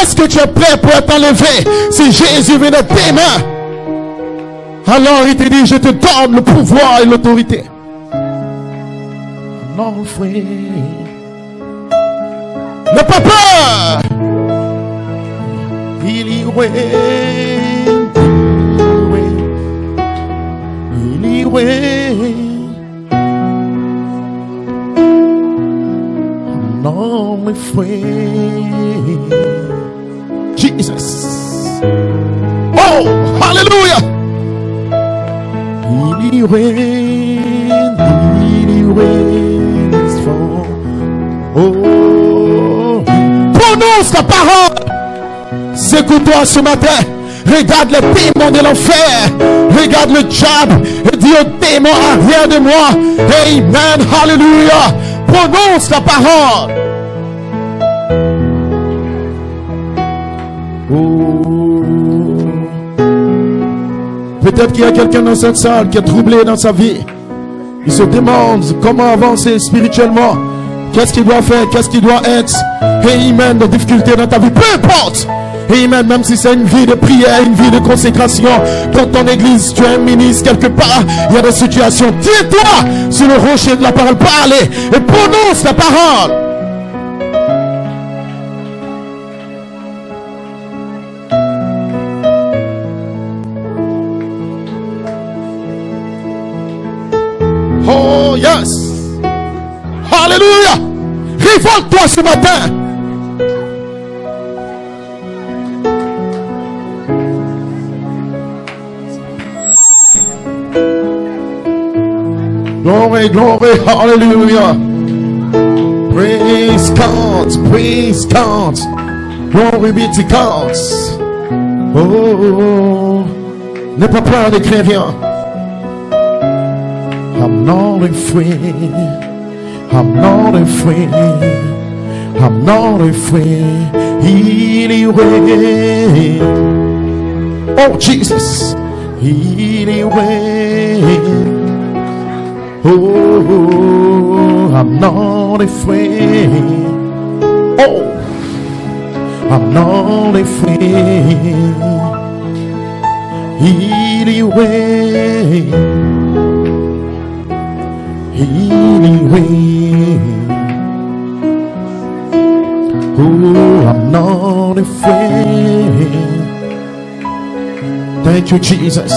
Est-ce que tu es prêt pour être enlevé? Si Jésus vient de tes mains, alors il te dit, je te donne le pouvoir et l'autorité. Non, frère. N'aie pas peur. Il y non, mes frères. Jesus. Oh, hallelujah. Il oh, prononce la parole. Secoue-toi ce matin. Regarde les démons de l'enfer. Regarde le diable et dis aux démons, arrière de moi. Amen, hallelujah. Prononce la parole. Oh. Peut-être qu'il y a quelqu'un dans cette salle qui est troublé dans sa vie. Il se demande comment avancer spirituellement. Qu'est-ce qu'il doit faire? Qu'est-ce qu'il doit être? Amen, de difficultés dans ta vie. Peu importe. Amen, même si c'est une vie de prière, une vie de consécration. Dans ton église, tu es un ministre quelque part. Il y a des situations. Tiens-toi sur le rocher de la parole. Parlez et prononce la parole. Oh yes. Alléluia. Révolte-toi ce matin. Glory, glory, hallelujah. Praise God, praise God. Glory be to God. Oh, n'aie pas peur d'écrire rien. I'm not afraid. I'm not afraid. I'm not afraid. Anyway. Oh, Jesus. Anyway. Oh, I'm not afraid. Oh, I'm not afraid. Anyway. Anyway. Oh, I'm not afraid. Thank you, Jesus.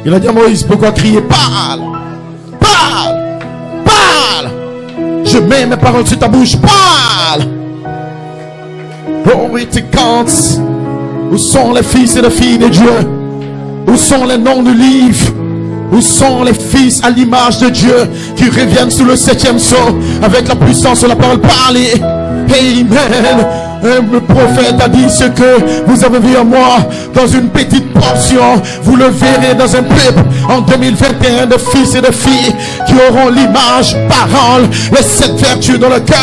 Il a dit à Moïse, pourquoi crier? Parle, parle, parle. Je mets mes paroles sur ta bouche, parle. Glory to God. Où sont les fils et les filles de Dieu? Où sont les noms du livre? Où sont les fils à l'image de Dieu qui reviennent sous le 7e sceau avec la puissance de la parole? Parlez. Amen. Le prophète a dit ce que vous avez vu en moi dans une petite portion, vous le verrez dans un peuple en 2021 de fils et de filles qui auront l'image, parole, les 7 vertus dans le cœur.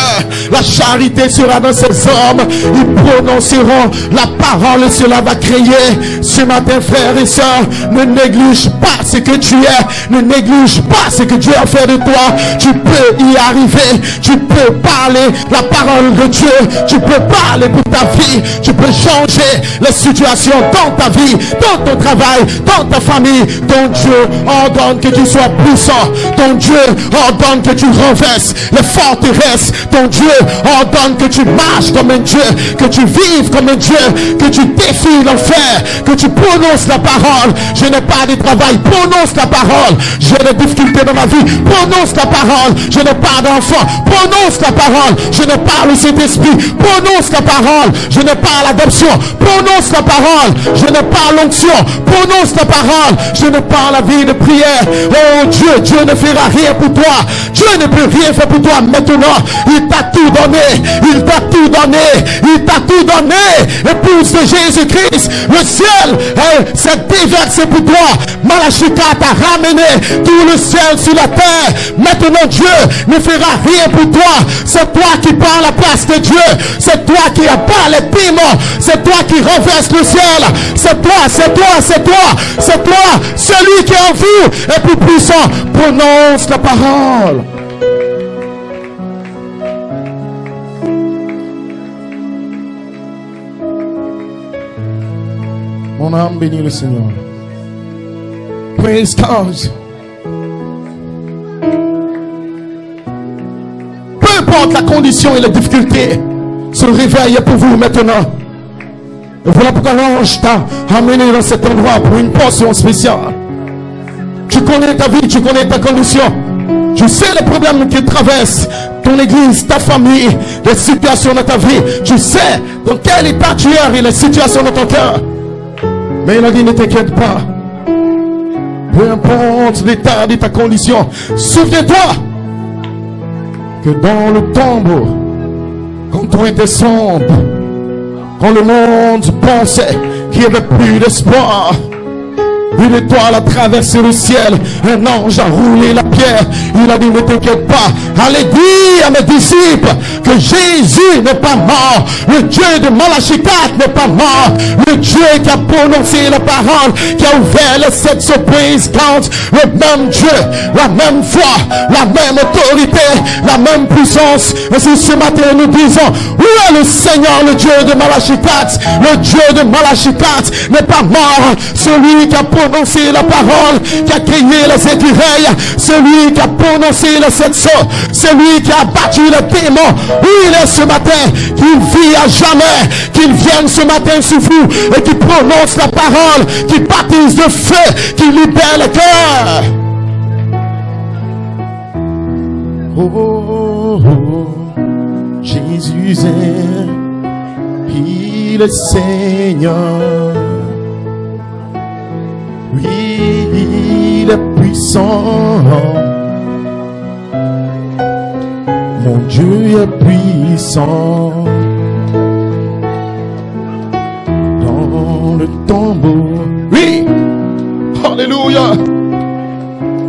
La charité sera dans ces hommes. Ils prononceront la parole et cela va créer. Ce matin, frères et sœurs, ne néglige pas ce que tu es. Ne néglige pas ce que Dieu a fait de toi. Tu peux y arriver. Tu peux parler la parole de Dieu. Tu peux parler pour ta vie. Tu peux changer les situations dans ta vie, dans ton travail, dans ta famille. Ton Dieu ordonne que tu sois puissant. Ton Dieu ordonne que tu renverses les forteresses. Ton Dieu ordonne que tu marches comme un Dieu, que tu vives comme un Dieu, que tu défies l'enfer, que tu prononces la parole. Je n'ai pas de travail, prononce la parole. J'ai des difficultés dans ma vie, prononce la parole. Je n'ai pas d'enfant, prononce la parole. Je n'ai pas le Saint-Esprit, prononce la parole. Je n'ai pas l'adoption, prononce la parole. Je n'ai pas l'onction, prononce la parole. Je n'ai pas la vie de prière. Oh Dieu, Dieu ne fera rien pour toi. Dieu ne peut rien faire pour toi maintenant. Il t'a tout donné. Il t'a tout donné. Il t'a tout donné. Épouse de Jésus-Christ, le ciel s'est déversé pour toi. Malachika t'a ramené tout le ciel sur la terre. Maintenant Dieu ne fera rien pour toi. C'est toi qui prends la place de Dieu. C'est toi qui abat les démons. C'est toi qui renverse le ciel. C'est toi, c'est toi, c'est toi. C'est toi. Celui qui est en vous est plus puissant. Prononce la parole. Mon âme bénit le Seigneur. Praise God. Peu importe la condition et la difficulté, se réveille pour vous maintenant. Et voilà pourquoi l'ange t'a amené dans cet endroit pour une portion spéciale. Tu connais ta vie, tu connais ta condition. Tu sais les problèmes qui traversent ton église, ta famille, les situations de ta vie. Tu sais dans quel état tu es et les situations de ton cœur. Mais il a dit, ne t'inquiète pas. Peu importe l'état de ta condition, souviens-toi que dans le tombeau, quand tout était sombre, quand le monde pensait qu'il n'y avait plus d'espoir, une étoile a traversé le ciel, un ange a roulé la pierre. Il a dit, ne t'inquiète pas, allez dire à mes disciples que Jésus n'est pas mort. Le Dieu de Malachie 4 n'est pas mort. Le Dieu qui a prononcé la parole, qui a ouvert les 7 surprises compte. Le même Dieu, la même foi, la même autorité, la même puissance. Et si ce matin nous disons, où est le Seigneur, le Dieu de Malachie 4? Le Dieu de Malachie 4 n'est pas mort. Celui qui a prononcé la parole, qui a créé les écureuils, celui qui a prononcé les 7 sceaux, celui qui a battu les démons, où il est ce matin, qu'il vit à jamais, qu'il vienne ce matin sur vous et qui prononce la parole, qui baptise de feu, qui libère le cœur. Oh, oh, oh, Jésus est, il est Seigneur. Oui, il est puissant. Mon Dieu est puissant. Dans le tombeau. Oui. Alléluia.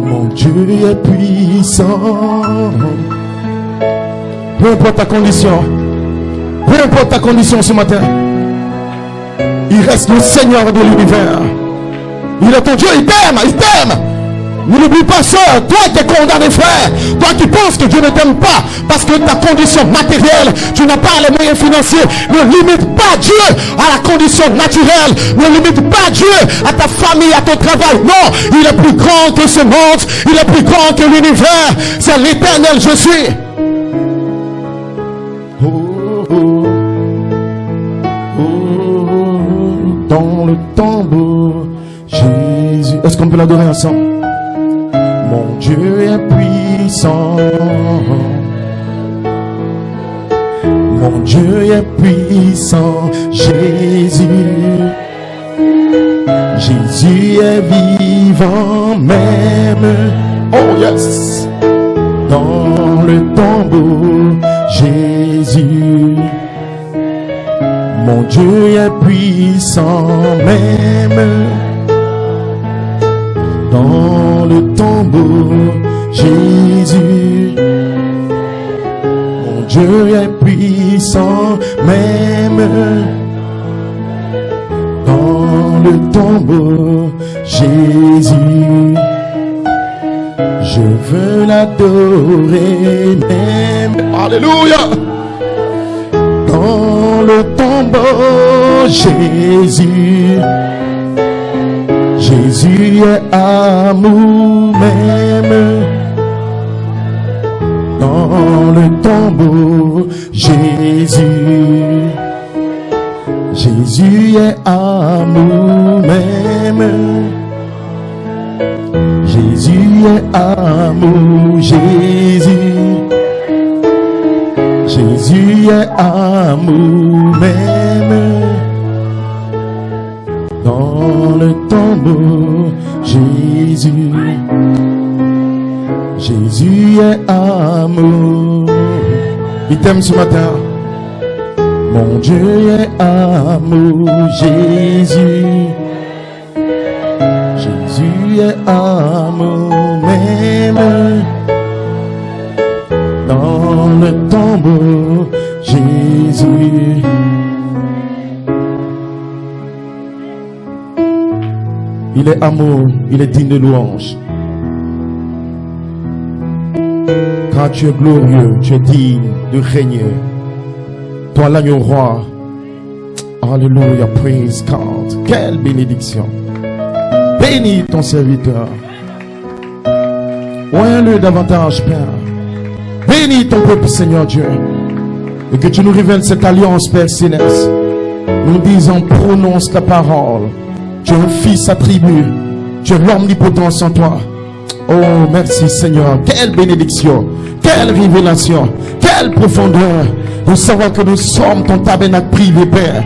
Mon Dieu est puissant. Peu importe ta condition. Peu importe ta condition ce matin. Il reste le Seigneur de l'univers. Il est ton Dieu, il t'aime, il t'aime. Ne l'oublie pas, soeur, toi qui es condamné, frère, toi qui penses que Dieu ne t'aime pas parce que ta condition matérielle, tu n'as pas les moyens financiers. Ne limite pas Dieu à la condition naturelle. Ne limite pas Dieu à ta famille, à ton travail. Non, il est plus grand que ce monde, il est plus grand que l'univers. C'est l'éternel, je suis. Oh, oh, oh, dans le tombeau. Jésus, est-ce qu'on peut l'adorer ensemble? Mon Dieu est puissant. Mon Dieu est puissant. Jésus. Jésus est vivant même. Oh yes. Dans le tombeau. Jésus. Mon Dieu est puissant même. Dans le tombeau, Jésus. Mon Dieu est puissant même. Dans le tombeau, Jésus. Je veux l'adorer même. Alléluia. Dans le tombeau, Jésus. Jésus est amour même. Dans le tombeau, Jésus. Jésus est amour même. Jésus est amour, Jésus. Jésus est amour même. Dans le tombeau, Jésus. Jésus est amour. Il t'aime ce matin. Mon Dieu est amour, Jésus. Jésus est amour même. Dans le tombeau, Jésus. Il est amour, il est digne de louange. Car tu es glorieux, tu es digne de régner. Toi l'agneau roi. Alléluia, praise God. Quelle bénédiction. Bénis ton serviteur. Oins-le davantage, Père. Bénis ton peuple, Seigneur Dieu. Et que tu nous révèles cette alliance, Père Céleste. Nous disons, prononce ta parole. Tu es un fils attribué. Tu es l'omnipotence en toi. Oh, merci Seigneur. Quelle bénédiction. Quelle révélation. Quelle profondeur. Nous savons que nous sommes ton tabernacle privé, Père.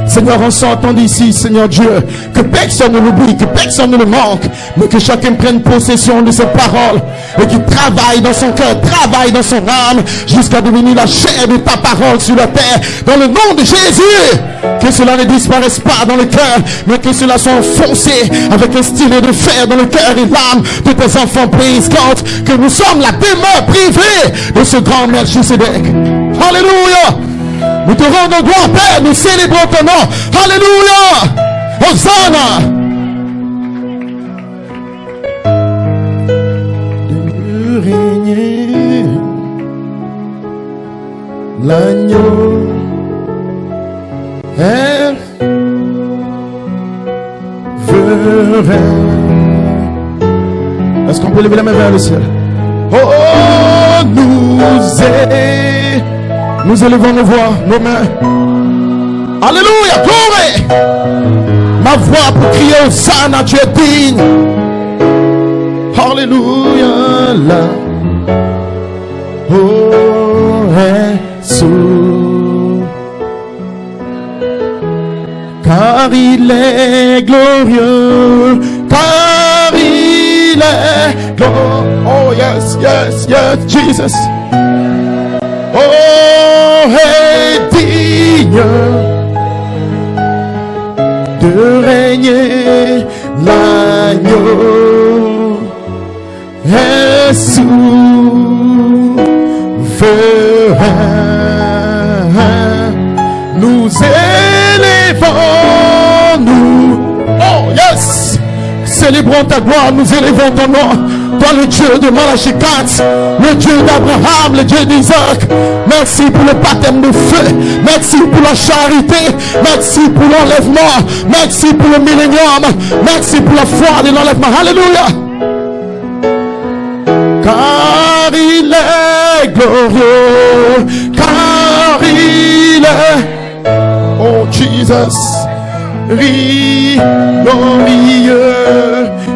Seigneur, on s'entend d'ici, Seigneur Dieu, que personne ne l'oublie, que personne ne le manque, mais que chacun prenne possession de cette parole et qu'il travaille dans son cœur, travaille dans son âme, jusqu'à devenir la chair de ta parole sur la terre, dans le nom de Jésus. Que cela ne disparaisse pas dans le cœur, mais que cela soit enfoncé avec un stylet de fer dans le cœur et l'âme de tes enfants, praise God, que nous sommes la demeure privée de ce grand Melchisedec. Alléluia. Nous te rendons gloire, Père, nous célébrons ton nom. Alléluia. Hosanna. De régner, l'agneau est vrai. Est-ce qu'on peut lever la main vers le ciel? Oh, nous élevons nos voix, nos mains. Alléluia, gloire. Ma voix pour crier Hosanna, tu es digne. Alléluia, là. Oh, Jésus. Car il est glorieux, car il est glorieux. Oh, yes, yes, yes, Jesus. Oh, est digne de régner, l'agneau est souverain. Nous élevons, nous, oh yes, célébrons ta gloire, nous élevons ton nom. Toi le Dieu de Malachi 4, le Dieu d'Abraham, le Dieu d'Isaac. Merci pour le baptême de feu. Merci pour la charité. Merci pour l'enlèvement. Merci pour le millénium. Merci pour la foi de l'enlèvement. Alléluia. Car il est glorieux. Car il est, oh Jesus, glorieux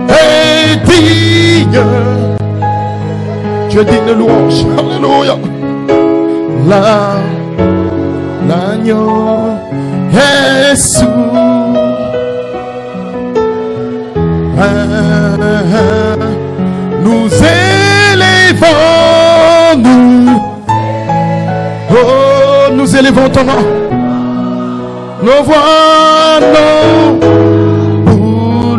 et digne. Tu es digne de louange. Alléluia. L'agneau est souverain. Nous élevons, nous, oh, nous élevons ton nom. Nos voix, pour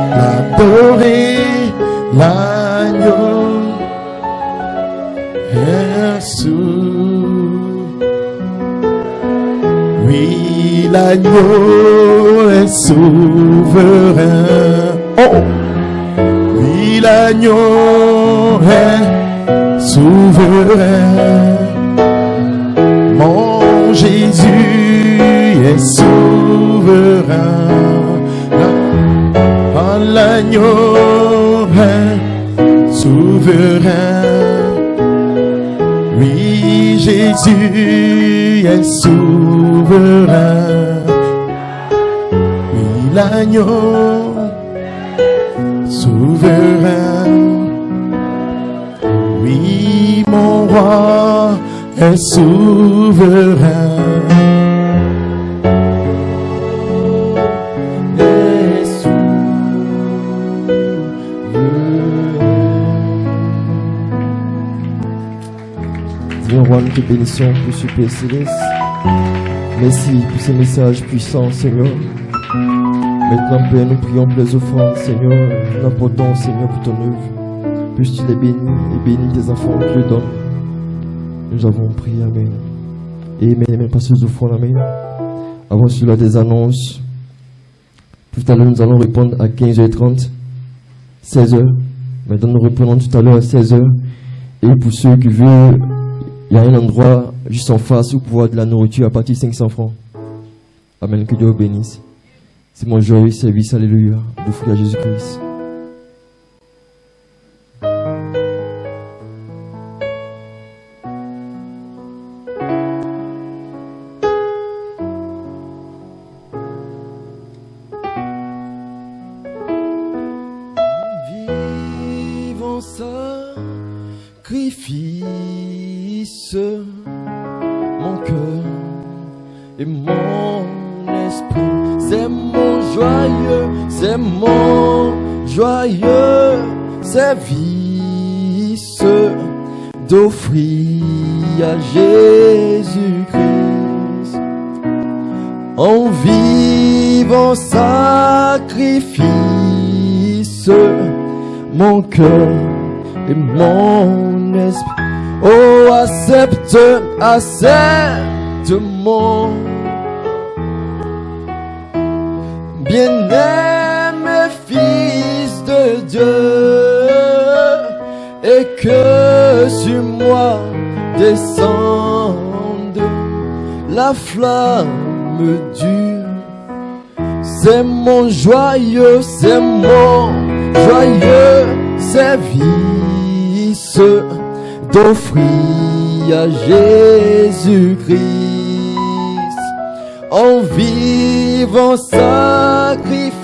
l'adorer, l'agneau est oui, l'agneau est souverain. Oh, oui, l'agneau est souverain. Mon Jésus est souverain. L'agneau est souverain. Oui, Jésus est souverain. Oui, l'agneau souverain. Oui, mon roi est souverain. Roi, nous te bénissons pour ce Père Céleste. Merci pour ces messages puissants, Seigneur. Maintenant, Père, nous prions pour les offrandes, Seigneur. Nous apportons, Seigneur, pour ton œuvre. Puisses-tu les bénir et bénir tes enfants qui le donnent. Nous avons prié, Amen. Et Amen, par ces offrandes, Amen. Avant cela, des annonces. Tout à l'heure, nous allons répondre à 15h30, 16h. Maintenant, nous reprenons tout à l'heure à 16h. Et pour ceux qui veulent Il y a un endroit juste en face où pouvoir de la nourriture à partir de 500 francs. Amen, que Dieu vous bénisse. C'est mon joyeux service, alléluia, d'offrir à Jésus-Christ. Vivons sacrifice, mon cœur et mon esprit. C'est mon joyeux service d'offrir à Jésus-Christ en vivant sacrifice, mon cœur et mon esprit. Oh, accepte mon bien-aimé Fils de Dieu, et que sur moi descende la flamme dure. C'est mon joyeux service d'offrir à Jésus-Christ en vivant sacrifice,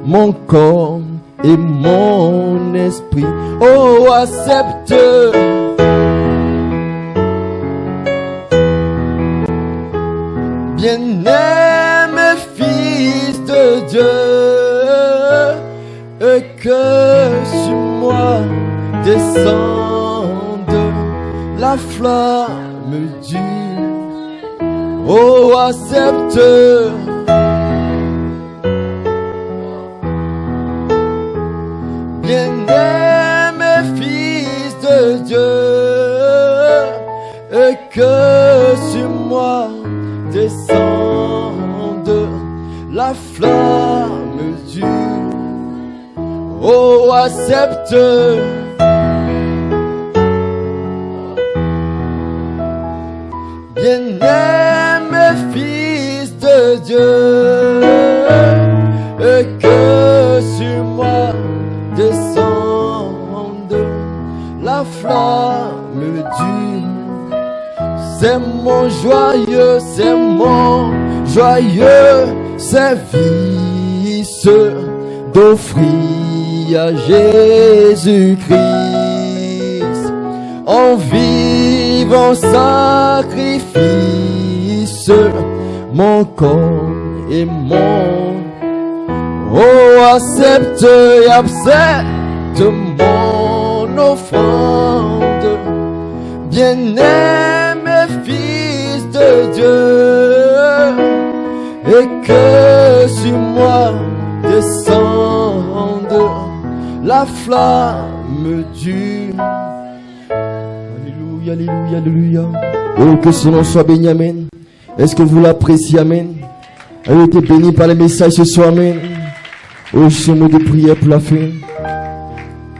mon corps et mon esprit. Oh, accepte bien-aimé Fils de Dieu, et que sur moi descende la flamme dure. Oh, accepte bien-aimé Fils de Dieu, et que sur moi descende la flamme dure. Oh, accepte bien-aimé Fils de Dieu, et que sur moi descende la flamme dure. C'est mon joyeux service d'offrir à Jésus-Christ en vivant sacrifice, mon corps et mon. Oh, accepte mon offrande, bien-aimé Fils de Dieu, et que sur moi descende la flamme dure. Alléluia, alléluia, alléluia. Oh, que son nom soit béni, amen. Est-ce que vous l'appréciez, amen? Elle a été bénie par les messages ce soir, amen. Oh, je suis en mot de prière pour la fin.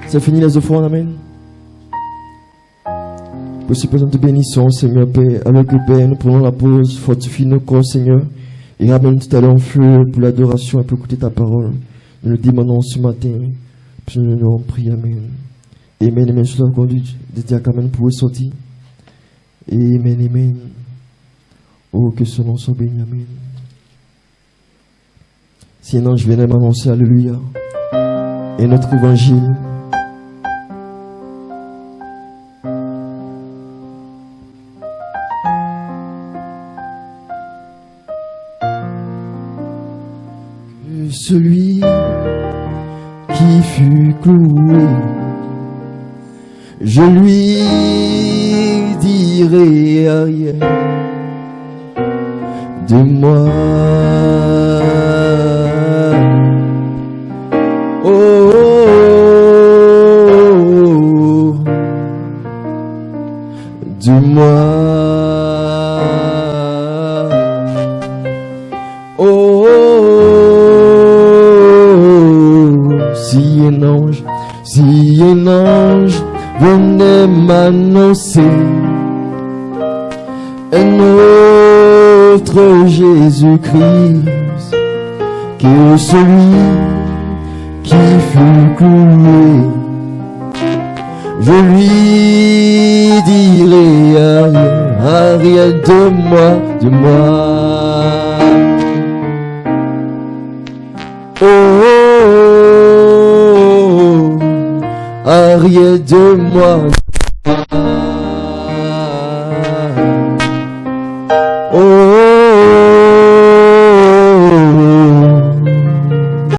C'est fini les offrandes, amen. Possible de bénisson, Seigneur Père. Alors que Père, nous prenons la pause, fortifie nos corps, Seigneur. Et ramène tout à l'heure en feu pour l'adoration et pour écouter ta parole. Nous le demandons ce matin. Puis nous nous prions, amen. Amen, amen. Je dois conduire des diacres, amen, pour ressortir. Amen, amen. Oh, que son nom soit béni, amen. Sinon, je viens m'annoncer, alléluia. Et notre évangile. Que celui qui fut cloué, je lui dirai rien de moi. Dis-moi, oh, si un ange venez m'annoncer un autre Jésus-Christ que celui qui fut cloué. Je lui dirai arrière de moi, oh, arrière de moi.